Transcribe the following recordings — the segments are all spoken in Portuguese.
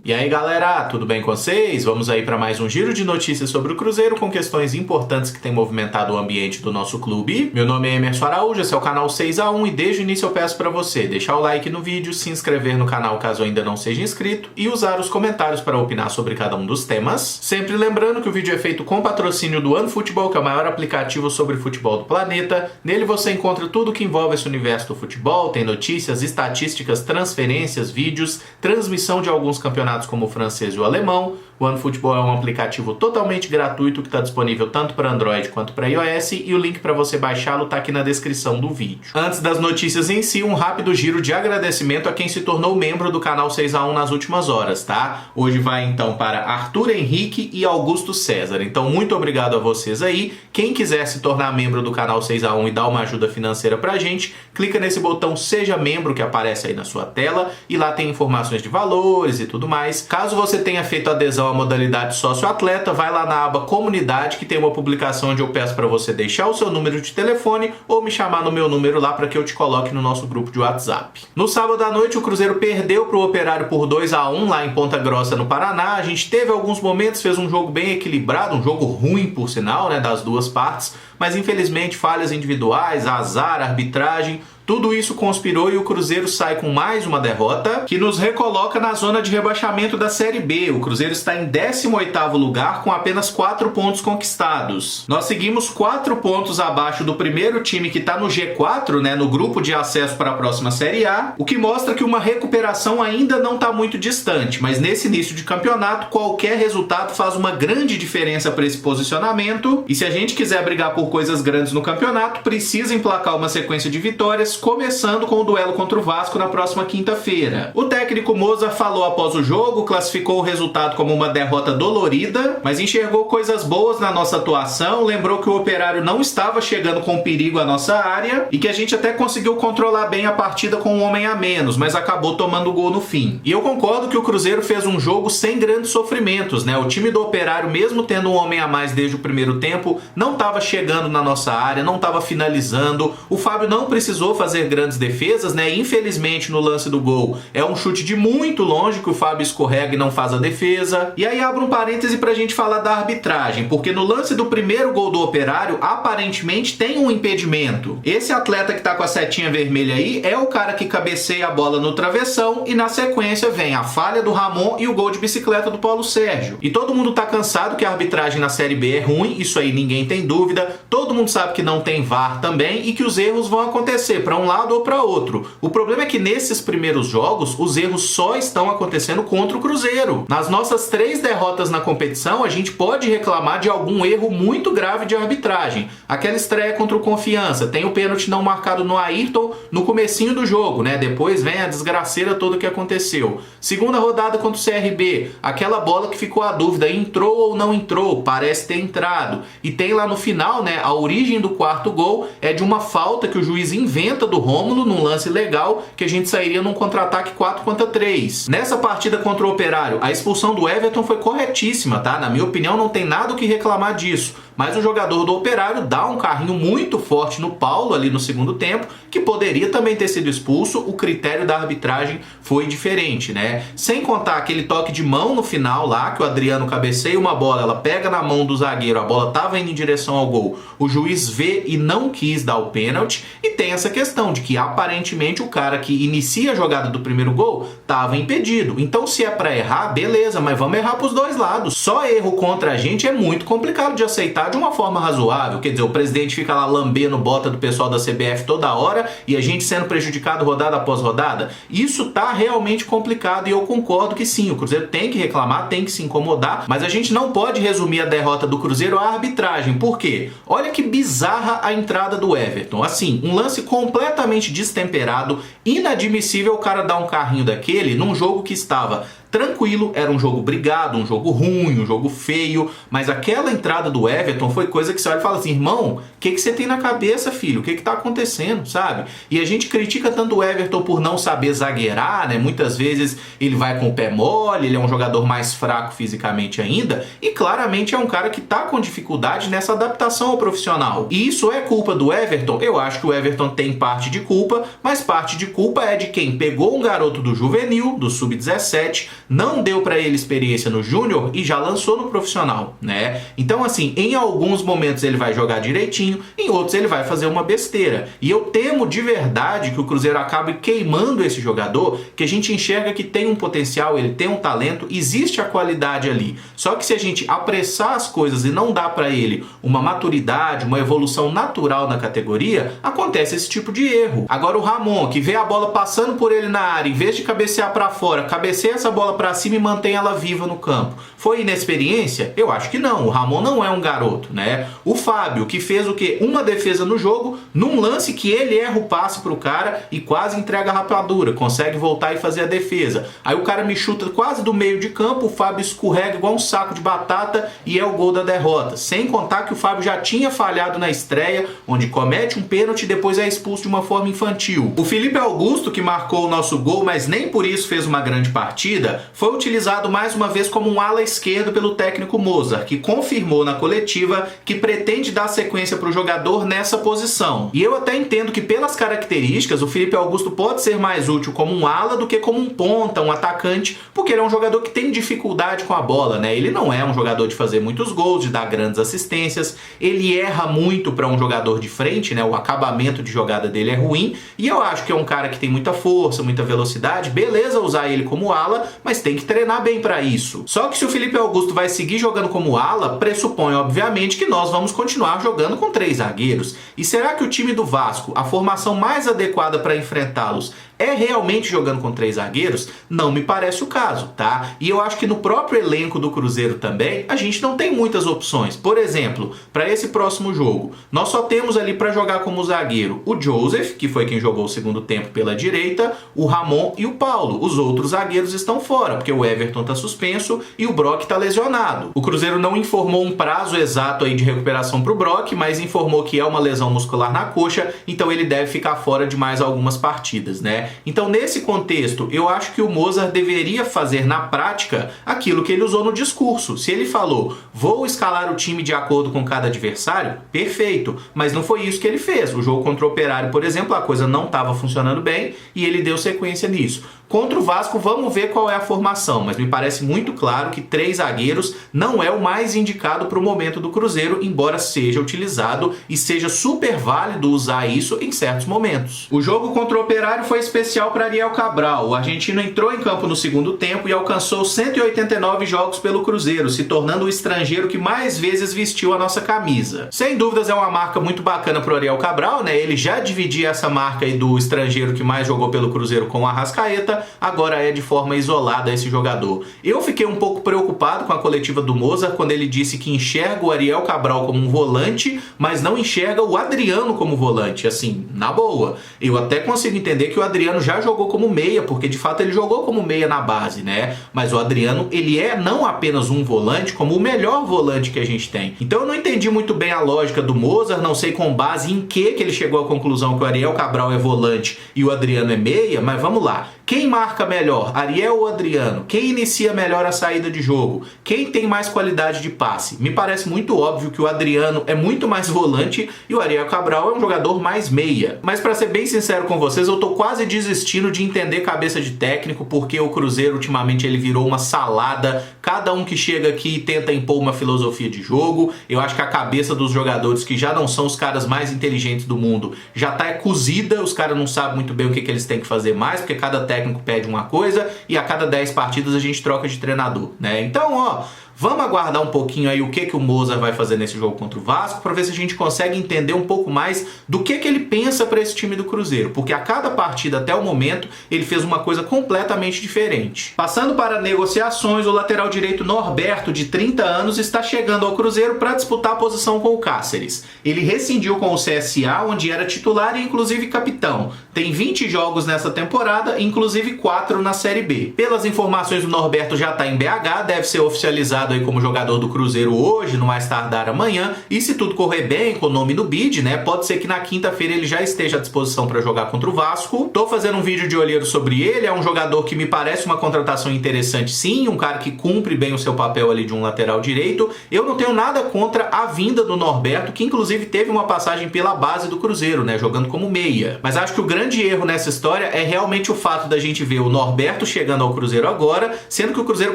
E aí galera, tudo bem com vocês? Vamos aí para mais um giro de notícias sobre o Cruzeiro com questões importantes que têm movimentado o ambiente do nosso clube. Meu nome é Emerson Araújo, esse é o canal 6x1 e desde o início eu peço para você deixar o like no vídeo, se inscrever no canal caso ainda não seja inscrito e usar os comentários para opinar sobre cada um dos temas. Sempre lembrando que o vídeo é feito com patrocínio do OneFootball, que é o maior aplicativo sobre futebol do planeta. Nele você encontra tudo que envolve esse universo do futebol, tem notícias, estatísticas, transferências, vídeos, transmissão de alguns campeonatos como o francês e o alemão. O OneFootball é um aplicativo totalmente gratuito que está disponível tanto para Android quanto para iOS e o link para você baixá-lo está aqui na descrição do vídeo. Antes das notícias em si, um rápido giro de agradecimento a quem se tornou membro do canal 6x1 nas últimas horas, tá? Hoje vai então para Arthur Henrique e Augusto César. Então muito obrigado a vocês aí. Quem quiser se tornar membro do canal 6x1 e dar uma ajuda financeira pra gente, clica nesse botão Seja Membro que aparece aí na sua tela e lá tem informações de valores e tudo mais. Caso você tenha feito adesão à modalidade sócio-atleta, vai lá na aba Comunidade que tem uma publicação onde eu peço para você deixar o seu número de telefone ou me chamar no meu número lá para que eu te coloque no nosso grupo de WhatsApp. No sábado à noite o Cruzeiro perdeu para o Operário por 2x1 lá em Ponta Grossa, no Paraná. A gente teve alguns momentos, fez um jogo bem equilibrado, um jogo ruim por sinal, né, das duas partes, mas infelizmente falhas individuais, azar, arbitragem, tudo isso conspirou e o Cruzeiro sai com mais uma derrota que nos recoloca na zona de rebaixamento da Série B. O Cruzeiro está em 18º lugar com apenas 4 pontos conquistados. Nós seguimos 4 pontos abaixo do primeiro time que está no G4, né, no grupo de acesso para a próxima Série A, o que mostra que uma recuperação ainda não está muito distante, mas nesse início de campeonato qualquer resultado faz uma grande diferença para esse posicionamento e se a gente quiser brigar por coisas grandes no campeonato, precisa emplacar uma sequência de vitórias, começando com o duelo contra o Vasco na próxima quinta-feira. O técnico Moza falou após o jogo, classificou o resultado como uma derrota dolorida, mas enxergou coisas boas na nossa atuação, lembrou que o Operário não estava chegando com perigo à nossa área e que a gente até conseguiu controlar bem a partida com um homem a menos, mas acabou tomando gol no fim. E eu concordo que o Cruzeiro fez um jogo sem grandes sofrimentos, né? O time do Operário, mesmo tendo um homem a mais desde o primeiro tempo, não estava chegando na nossa área, não estava finalizando. O Fábio não precisou fazer grandes defesas, né? Infelizmente no lance do gol é um chute de muito longe que o Fábio escorrega e não faz a defesa. E aí abro um parêntese pra gente falar da arbitragem, porque no lance do primeiro gol do Operário aparentemente tem um impedimento. Esse atleta que tá com a setinha vermelha aí é o cara que cabeceia a bola no travessão e na sequência vem a falha do Ramon e o gol de bicicleta do Paulo Sérgio. E todo mundo tá cansado que a arbitragem na Série B é ruim, isso aí ninguém tem dúvida. Todo mundo sabe que não tem VAR também e que os erros vão acontecer para um lado ou para outro. O problema é que nesses primeiros jogos os erros só estão acontecendo contra o Cruzeiro. Nas nossas 3 derrotas na competição a gente pode reclamar de algum erro muito grave de arbitragem. Aquela estreia contra o Confiança, tem o pênalti não marcado no Ayrton no comecinho do jogo, né? Depois vem a desgraceira toda que aconteceu. Segunda rodada contra o CRB, aquela bola que ficou a dúvida, entrou ou não entrou, parece ter entrado. E tem lá no final, né, a origem do quarto gol é de uma falta que o juiz inventa do Rômulo num lance legal que a gente sairia num contra-ataque 4-3. Nessa partida contra o Operário, a expulsão do Everton foi corretíssima, tá? Na minha opinião não tem nada o que reclamar disso, mas o jogador do Operário dá um carrinho muito forte no Paulo ali no segundo tempo, que poderia também ter sido expulso. O critério da arbitragem foi diferente, né? Sem contar aquele toque de mão no final lá, que o Adriano cabeceia uma bola, ela pega na mão do zagueiro, a bola tava indo em direção ao gol, o juiz vê e não quis dar o pênalti, e tem essa questão de que aparentemente o cara que inicia a jogada do primeiro gol estava impedido. Então se é para errar, beleza, mas vamos errar pros dois lados. Só erro contra a gente é muito complicado de aceitar de uma forma razoável. Quer dizer, o presidente fica lá lambendo bota do pessoal da CBF toda hora e a gente sendo prejudicado rodada após rodada. Isso tá realmente complicado e eu concordo que sim, o Cruzeiro tem que reclamar, tem que se incomodar, mas a gente não pode resumir a derrota do Cruzeiro à arbitragem. Por quê? Olha que bizarra a entrada do Everton. Assim, um lance completamente destemperado, inadmissível o cara dar um carrinho daquele num jogo que estava tranquilo, era um jogo brigado, um jogo ruim, um jogo feio, mas aquela entrada do Everton foi coisa que você olha e fala assim, irmão, o que você tem na cabeça, filho? O que tá acontecendo, sabe? E a gente critica tanto o Everton por não saber zagueirar, né? Muitas vezes ele vai com o pé mole, ele é um jogador mais fraco fisicamente ainda, e claramente é um cara que tá com dificuldade nessa adaptação ao profissional. E isso é culpa do Everton? Eu acho que o Everton tem parte de culpa, mas parte de culpa é de quem pegou um garoto do juvenil, do sub-17, não deu para ele experiência no júnior e já lançou no profissional, né? Então, assim, em alguns momentos ele vai jogar direitinho, em outros ele vai fazer uma besteira. E eu temo de verdade que o Cruzeiro acabe queimando esse jogador, que a gente enxerga que tem um potencial, ele tem um talento, existe a qualidade ali. Só que se a gente apressar as coisas e não dar para ele uma maturidade, uma evolução natural na categoria, acontece esse tipo de erro. Agora o Ramon, que vê a bola passando por ele na área, em vez de cabecear para fora, cabeceia essa bola para cima e mantém ela viva no campo. Foi inexperiência? Eu acho que não. O Ramon não é um garoto, né? O Fábio, que fez o quê? Uma defesa no jogo, num lance que ele erra o passe pro cara e quase entrega a rapadura, consegue voltar e fazer a defesa. Aí o cara me chuta quase do meio de campo, o Fábio escorrega igual um saco de batata e é o gol da derrota. Sem contar que o Fábio já tinha falhado na estreia, onde comete um pênalti e depois é expulso de uma forma infantil. O Felipe Augusto, que marcou o nosso gol, mas nem por isso fez uma grande partida, foi utilizado mais uma vez como um ala esquerdo pelo técnico Mozart, que confirmou na coletiva que pretende dar sequência para o jogador nessa posição. E eu até entendo que pelas características o Felipe Augusto pode ser mais útil como um ala do que como um ponta, um atacante, porque ele é um jogador que tem dificuldade com a bola, né? Ele não é um jogador de fazer muitos gols, de dar grandes assistências, ele erra muito para um jogador de frente, né? O acabamento de jogada dele é ruim, e eu acho que é um cara que tem muita força, muita velocidade, beleza usar ele como ala, mas tem que treinar bem para isso. Só que se o Felipe Augusto vai seguir jogando como ala, pressupõe obviamente que nós vamos continuar jogando com 3 zagueiros. E será que o time do Vasco, a formação mais adequada para enfrentá-los, é realmente jogando com 3 zagueiros? Não me parece o caso, tá? E eu acho que no próprio elenco do Cruzeiro também, a gente não tem muitas opções. Por exemplo, para esse próximo jogo, nós só temos ali para jogar como zagueiro o Joseph, que foi quem jogou o segundo tempo pela direita, o Ramon e o Paulo. Os outros zagueiros estão fora, porque o Everton tá suspenso e o Brock tá lesionado. O Cruzeiro não informou um prazo exato aí de recuperação pro Brock, mas informou que é uma lesão muscular na coxa, então ele deve ficar fora de mais algumas partidas, né? Então, nesse contexto, eu acho que o Mozart deveria fazer na prática aquilo que ele usou no discurso. Se ele falou, vou escalar o time de acordo com cada adversário, perfeito, mas não foi isso que ele fez. O jogo contra o Operário, por exemplo, a coisa não estava funcionando bem e ele deu sequência nisso. Contra o Vasco, vamos ver qual é a formação, mas me parece muito claro que 3 zagueiros não é o mais indicado para o momento do Cruzeiro, embora seja utilizado e seja super válido usar isso em certos momentos. O jogo contra o Operário foi especial para Ariel Cabral. O argentino entrou em campo no segundo tempo e alcançou 189 jogos pelo Cruzeiro, se tornando o estrangeiro que mais vezes vestiu a nossa camisa. Sem dúvidas é uma marca muito bacana para o Ariel Cabral, né? Ele já dividia essa marca aí do estrangeiro que mais jogou pelo Cruzeiro com o Arrascaeta, agora é de forma isolada esse jogador. Eu fiquei um pouco preocupado com a coletiva do Mozart quando ele disse que enxerga o Ariel Cabral como um volante, mas não enxerga o Adriano como volante. Assim, na boa. Eu até consigo entender que o Adriano já jogou como meia, porque de fato ele jogou como meia na base, né? Mas o Adriano, ele é não apenas um volante, como o melhor volante que a gente tem. Então eu não entendi muito bem a lógica do Mozart, não sei com base em que ele chegou à conclusão que o Ariel Cabral é volante e o Adriano é meia, mas vamos lá. Quem marca melhor, Ariel ou Adriano? Quem inicia melhor a saída de jogo? Quem tem mais qualidade de passe? Me parece muito óbvio que o Adriano é muito mais volante e o Ariel Cabral é um jogador mais meia. Mas para ser bem sincero com vocês, eu tô quase desistindo de entender cabeça de técnico, porque o Cruzeiro ultimamente ele virou uma salada, cada um que chega aqui tenta impor uma filosofia de jogo. Eu acho que a cabeça dos jogadores, que já não são os caras mais inteligentes do mundo, já tá cozida, os caras não sabem muito bem o que eles têm que fazer mais, porque cada técnico pede uma coisa e a cada 10 partidas a gente troca de treinador, né? Então, ó, vamos aguardar um pouquinho aí o que o Mozart vai fazer nesse jogo contra o Vasco, para ver se a gente consegue entender um pouco mais do que ele pensa para esse time do Cruzeiro, porque a cada partida até o momento ele fez uma coisa completamente diferente. Passando para negociações, o lateral direito Norberto, de 30 anos, está chegando ao Cruzeiro para disputar a posição com o Cáceres. Ele rescindiu com o CSA, onde era titular e inclusive capitão. Tem 20 jogos nessa temporada, inclusive 4 na Série B. Pelas informações, o Norberto já está em BH, deve ser oficializado aí como jogador do Cruzeiro hoje, no mais tardar amanhã, e se tudo correr bem com o nome no bid, né, pode ser que na quinta-feira ele já esteja à disposição para jogar contra o Vasco. Tô fazendo um vídeo de olheiro sobre ele, é um jogador que me parece uma contratação interessante sim, um cara que cumpre bem o seu papel ali de um lateral direito. Eu não tenho nada contra a vinda do Norberto, que inclusive teve uma passagem pela base do Cruzeiro, né, jogando como meia. Mas acho que o grande grande erro nessa história é realmente o fato da gente ver o Norberto chegando ao Cruzeiro agora, sendo que o Cruzeiro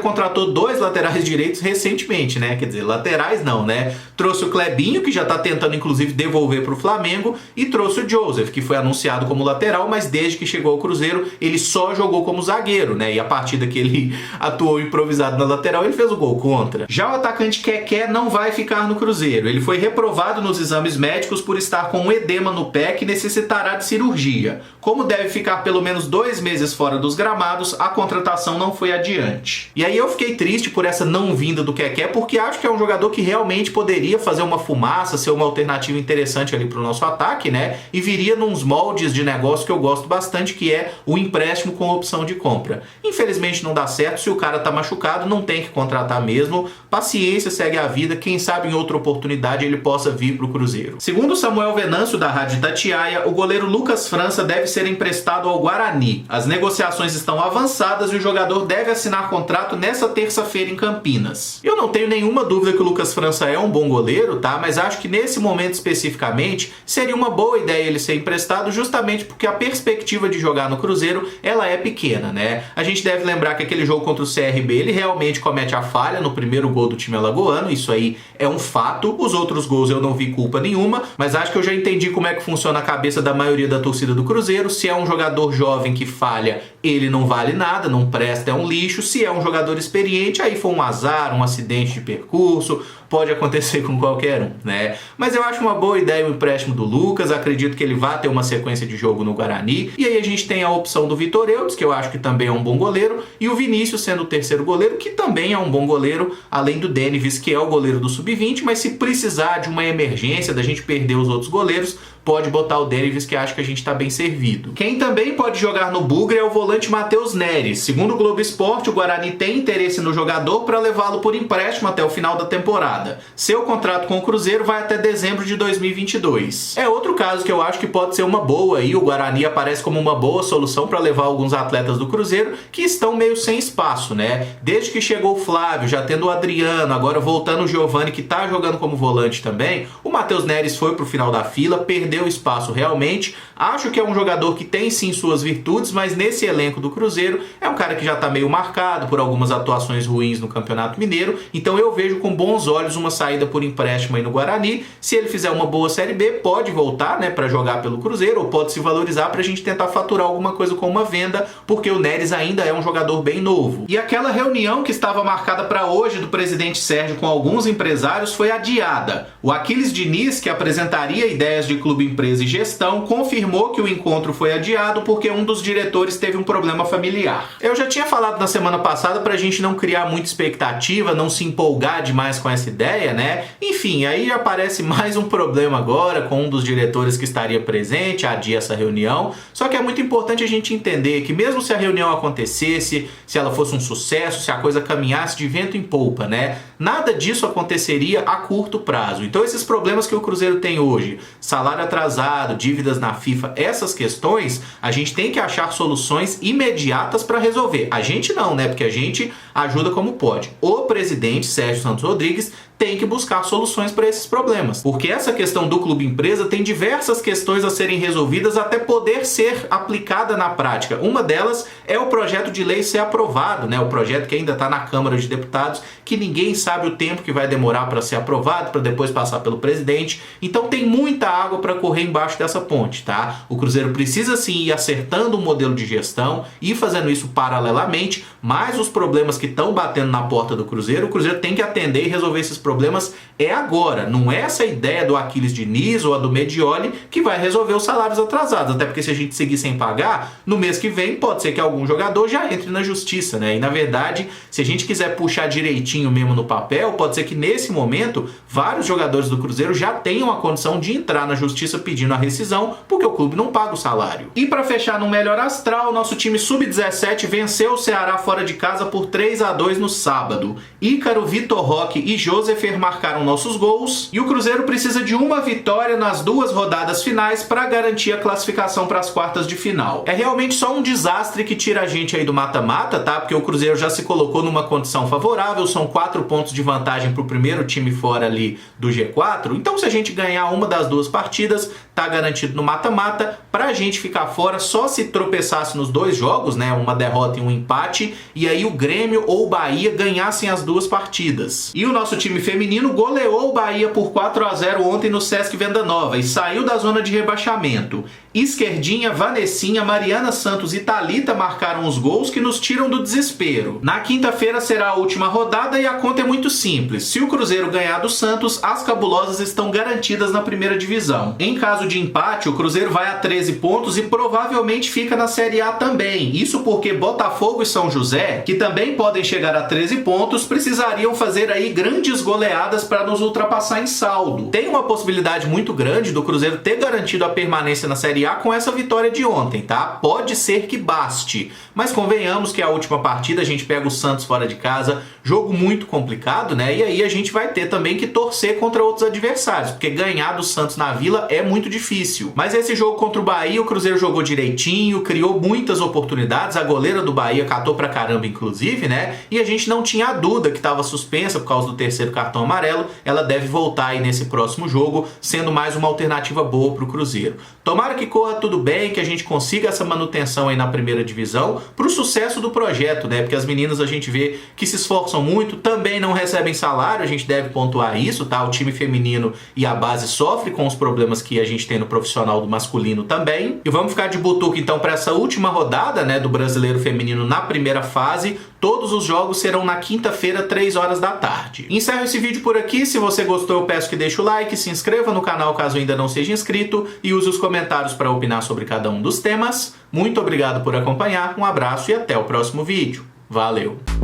contratou 2 laterais direitos recentemente, né? Quer dizer, laterais não, né? Trouxe o Clebinho, que já tá tentando inclusive devolver pro Flamengo, e trouxe o Joseph, que foi anunciado como lateral, mas desde que chegou ao Cruzeiro, ele só jogou como zagueiro, né? E a partida que ele atuou improvisado na lateral, ele fez o gol contra. Já o atacante Keké não vai ficar no Cruzeiro. Ele foi reprovado nos exames médicos por estar com um edema no pé que necessitará de cirurgia. Como deve ficar pelo menos 2 meses fora dos gramados, a contratação não foi adiante. E aí eu fiquei triste por essa não vinda do Keké, porque acho que é um jogador que realmente poderia fazer uma fumaça, ser uma alternativa interessante ali pro nosso ataque, né? E viria nos moldes de negócio que eu gosto bastante, que é o empréstimo com opção de compra. Infelizmente não dá certo, se o cara tá machucado, não tem que contratar mesmo. Paciência, segue a vida, quem sabe em outra oportunidade ele possa vir pro Cruzeiro. Segundo Samuel Venâncio, da Rádio Itatiaia, o goleiro Lucas França deve ser emprestado ao Guarani. As negociações estão avançadas e o jogador deve assinar contrato nessa terça-feira em Campinas. Eu não tenho nenhuma dúvida que o Lucas França é um bom goleiro, tá? Mas acho que nesse momento especificamente seria uma boa ideia ele ser emprestado, justamente porque a perspectiva de jogar no Cruzeiro, ela é pequena, né? A gente deve lembrar que aquele jogo contra o CRB, ele realmente comete a falha no primeiro gol do time alagoano, isso aí é um fato. Os outros gols eu não vi culpa nenhuma, mas acho que eu já entendi como é que funciona a cabeça da maioria da torcida do Cruzeiro. Se é um jogador jovem que falha, ele não vale nada, não presta, é um lixo. Se é um jogador experiente, aí foi um azar, um acidente de percurso, pode acontecer com qualquer um, né? Mas eu acho uma boa ideia o empréstimo do Lucas, acredito que ele vai ter uma sequência de jogo no Guarani, e aí a gente tem a opção do Vitor Eudes, que eu acho que também é um bom goleiro, e o Vinícius sendo o terceiro goleiro, que também é um bom goleiro, além do Denis, que é o goleiro do Sub-20, mas se precisar de uma emergência, da gente perder os outros goleiros, pode botar o Denis, que acho que a gente tá bem servido. Quem também pode jogar no Bugre é o volante Matheus Neres. Segundo o Globo Esporte, o Guarani tem interesse no jogador para levá-lo por empréstimo até o final da temporada. Seu contrato com o Cruzeiro vai até dezembro de 2022. É outro caso que eu acho que pode ser uma boa aí. O Guarani aparece como uma boa solução para levar alguns atletas do Cruzeiro que estão meio sem espaço, né? Desde que chegou o Flávio, já tendo o Adriano, agora voltando o Giovani, que tá jogando como volante também, o Matheus Neres foi pro final da fila, perdeu espaço realmente. Acho que é um jogador que tem sim suas virtudes, mas nesse elenco do Cruzeiro é um cara que já tá meio marcado por algumas atuações ruins no Campeonato Mineiro, então eu vejo com bons olhos uma saída por empréstimo aí no Guarani. Se ele fizer uma boa Série B, pode voltar, né, para jogar pelo Cruzeiro, ou pode se valorizar pra gente tentar faturar alguma coisa com uma venda, porque o Neres ainda é um jogador bem novo. E aquela reunião que estava marcada para hoje do presidente Sérgio com alguns empresários foi adiada. O Aquiles Diniz, que apresentaria ideias de clube, empresa e gestão, confirmou que o encontro foi adiado porque um dos diretores teve um problema familiar. Eu já tinha falado na semana passada pra gente não criar muita expectativa, não se empolgar demais com essa ideia, né? Enfim, aí aparece mais um problema agora com um dos diretores que estaria presente, adia essa reunião. Só que é muito importante a gente entender que mesmo se a reunião acontecesse, se ela fosse um sucesso, se a coisa caminhasse de vento em polpa, né? Nada disso aconteceria a curto prazo. Então esses problemas que o Cruzeiro tem hoje, salário atrasado, dívidas na FIFA, essas questões, a gente tem que achar soluções imediatas para resolver. A gente não, né? Porque a gente ajuda como pode. O presidente Sérgio Santos Rodrigues tem que buscar soluções para esses problemas, porque essa questão do clube empresa tem diversas questões a serem resolvidas até poder ser aplicada na prática. Uma delas é o projeto de lei ser aprovado, né? O projeto que ainda está na Câmara de Deputados, que ninguém sabe o tempo que vai demorar para ser aprovado, para depois passar pelo presidente. Então tem muita água para correr embaixo dessa ponte, tá? O Cruzeiro precisa sim ir acertando um modelo de gestão e fazendo isso paralelamente, mas os problemas que estão batendo na porta do Cruzeiro, o Cruzeiro tem que atender e resolver esses problemas agora. Não é essa ideia do Aquiles Diniz ou a do Medioli que vai resolver os salários atrasados, até porque se a gente seguir sem pagar, no mês que vem pode ser que algum jogador já entre na justiça, né? E na verdade, se a gente quiser puxar direitinho mesmo no papel, pode ser que nesse momento vários jogadores do Cruzeiro já tenham a condição de entrar na justiça pedindo a rescisão, porque o clube não paga o salário. E para fechar no melhor astral, nosso time Sub-17 venceu o Ceará fora de casa por 3-2 no sábado. Ícaro, Vitor Roque e Joseph marcaram nossos gols, e o Cruzeiro precisa de uma vitória nas 2 rodadas finais para garantir a classificação para as quartas de final. É realmente só um desastre que tira a gente aí do mata-mata, tá? Porque o Cruzeiro já se colocou numa condição favorável, são 4 pontos de vantagem para o primeiro time fora ali do G4, então se a gente ganhar uma das 2 partidas, tá garantido no mata-mata. Pra gente ficar fora, só se tropeçasse nos 2 jogos, né, uma derrota e um empate, e aí o Grêmio ou o Bahia ganhassem as 2 partidas. E o nosso time feminino goleou o Bahia por 4-0 ontem no Sesc Venda Nova e saiu da zona de rebaixamento. Esquerdinha, Vanessinha, Mariana Santos e Thalita marcaram os gols que nos tiram do desespero. Na quinta-feira será a última rodada e a conta é muito simples. Se o Cruzeiro ganhar do Santos, as cabulosas estão garantidas na primeira divisão. Em caso de empate, o Cruzeiro vai a 13 pontos e provavelmente fica na Série A também. Isso porque Botafogo e São José, que também podem chegar a 13 pontos, precisariam fazer aí grandes goleadas para nos ultrapassar em saldo. Tem uma possibilidade muito grande do Cruzeiro ter garantido a permanência na Série A com essa vitória de ontem, tá? Pode ser que baste, mas convenhamos que a última partida a gente pega o Santos fora de casa, jogo muito complicado, né? E aí a gente vai ter também que torcer contra outros adversários, porque ganhar do Santos na Vila é muito difícil. Mas esse jogo contra o Bahia, o Cruzeiro jogou direitinho, criou muitas oportunidades, a goleira do Bahia catou pra caramba, inclusive, né? E a gente não tinha a Duda, que estava suspensa por causa do 3º cartão amarelo, ela deve voltar aí nesse próximo jogo, sendo mais uma alternativa boa pro Cruzeiro. Tomara que corra tudo bem, que a gente consiga essa manutenção aí na primeira divisão, pro sucesso do projeto, né? Porque as meninas a gente vê que se esforçam muito, também não recebem salário, a gente deve pontuar isso, tá? O time feminino e a base sofre com os problemas que a gente tem no profissional do masculino também. E vamos ficar de butuca então para essa última rodada, né, do Brasileiro Feminino na primeira fase. Todos os jogos serão na quinta-feira, 3 horas da tarde. Encerro esse vídeo por aqui. Se você gostou, eu peço que deixe o like, se inscreva no canal caso ainda não seja inscrito e use os comentários para opinar sobre cada um dos temas. Muito obrigado por acompanhar, um abraço e até o próximo vídeo. Valeu!